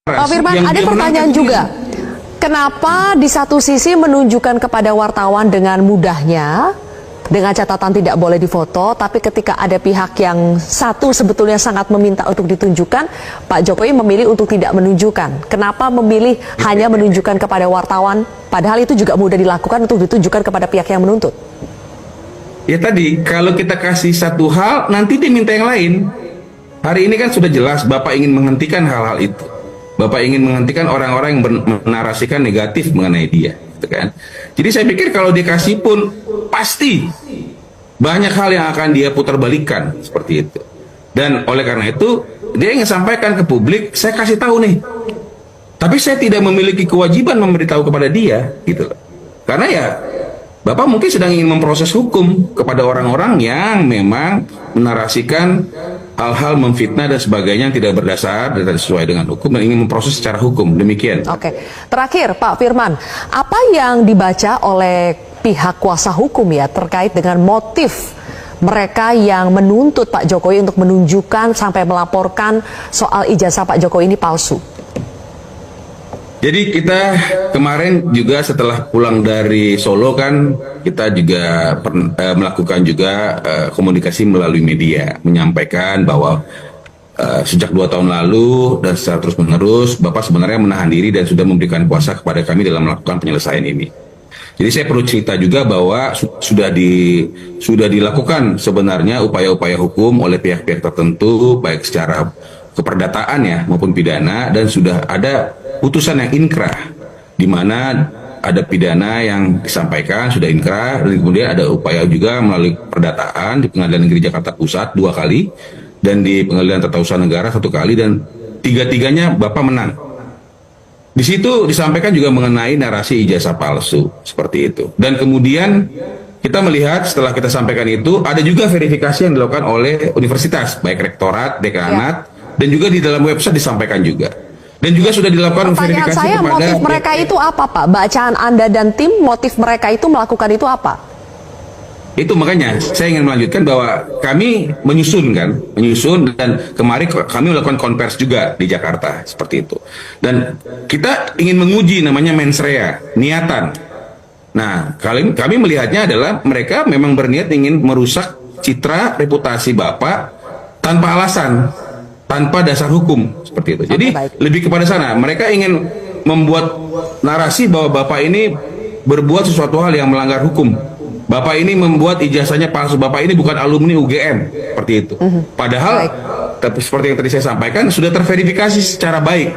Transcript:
Pak Firman, ada pertanyaan juga. Kenapa di satu sisi menunjukkan kepada wartawan dengan mudahnya, dengan catatan tidak boleh difoto, tapi ketika ada pihak yang satu sebetulnya sangat meminta untuk ditunjukkan, Pak Jokowi memilih untuk tidak menunjukkan. Kenapa memilih hanya menunjukkan kepada wartawan, padahal itu juga mudah dilakukan untuk ditunjukkan kepada pihak yang menuntut? Ya tadi, kalau kita kasih satu hal, nanti dia minta yang lain. Hari ini kan sudah jelas Bapak ingin menghentikan hal-hal itu. Bapak ingin menghentikan orang-orang yang menarasikan negatif mengenai dia, gitu kan? Jadi saya pikir kalau dikasih pun pasti banyak hal yang akan dia putarbalikkan seperti itu. Dan oleh karena itu dia ingin sampaikan ke publik, saya kasih tahu nih. Tapi saya tidak memiliki kewajiban memberitahu kepada dia, gitu loh. Karena ya Bapak mungkin sedang ingin memproses hukum kepada orang-orang yang memang menarasikan hal-hal memfitnah dan sebagainya yang tidak berdasar dan sesuai dengan hukum dan ingin memproses secara hukum. Demikian. Oke, terakhir Pak Firman, apa yang dibaca oleh pihak kuasa hukum ya terkait dengan motif mereka yang menuntut Pak Jokowi untuk menunjukkan sampai melaporkan soal ijazah Pak Jokowi ini palsu? Jadi kita kemarin juga setelah pulang dari Solo kan kita juga melakukan juga komunikasi melalui media, menyampaikan bahwa sejak 2 tahun lalu dan secara terus menerus Bapak sebenarnya menahan diri dan sudah memberikan kuasa kepada kami dalam melakukan penyelesaian ini. Jadi saya perlu cerita juga bahwa sudah dilakukan sebenarnya upaya-upaya hukum oleh pihak-pihak tertentu baik secara keperdataan ya maupun pidana, dan sudah ada putusan yang inkrah di mana ada pidana yang disampaikan sudah inkrah, dan kemudian ada upaya juga melalui perdataan di Pengadilan Negeri Jakarta Pusat 2 kali dan di Pengadilan Tata Usaha Negara 1 kali, dan 3-tiganya Bapak menang. Di situ disampaikan juga mengenai narasi ijazah palsu seperti itu, dan kemudian kita melihat setelah kita sampaikan itu ada juga verifikasi yang dilakukan oleh universitas baik rektorat, dekanat, dan juga di dalam website disampaikan juga. Dan juga sudah dilakukan verifikasi saya, kepada... motif mereka itu apa Pak? Bacaan Anda dan tim, motif mereka itu melakukan itu apa? Itu makanya saya ingin melanjutkan bahwa kami menyusun dan kemarin kami melakukan konvers juga di Jakarta seperti itu. Dan kita ingin menguji namanya mens rea, niatan. Nah, kami melihatnya adalah mereka memang berniat ingin merusak citra reputasi Bapak tanpa alasan, tanpa dasar hukum seperti itu. Jadi lebih kepada sana. Mereka ingin membuat narasi bahwa Bapak ini berbuat sesuatu hal yang melanggar hukum. Bapak ini membuat ijazahnya palsu. Bapak ini bukan alumni UGM seperti itu. Padahal seperti yang tadi saya sampaikan sudah terverifikasi secara baik.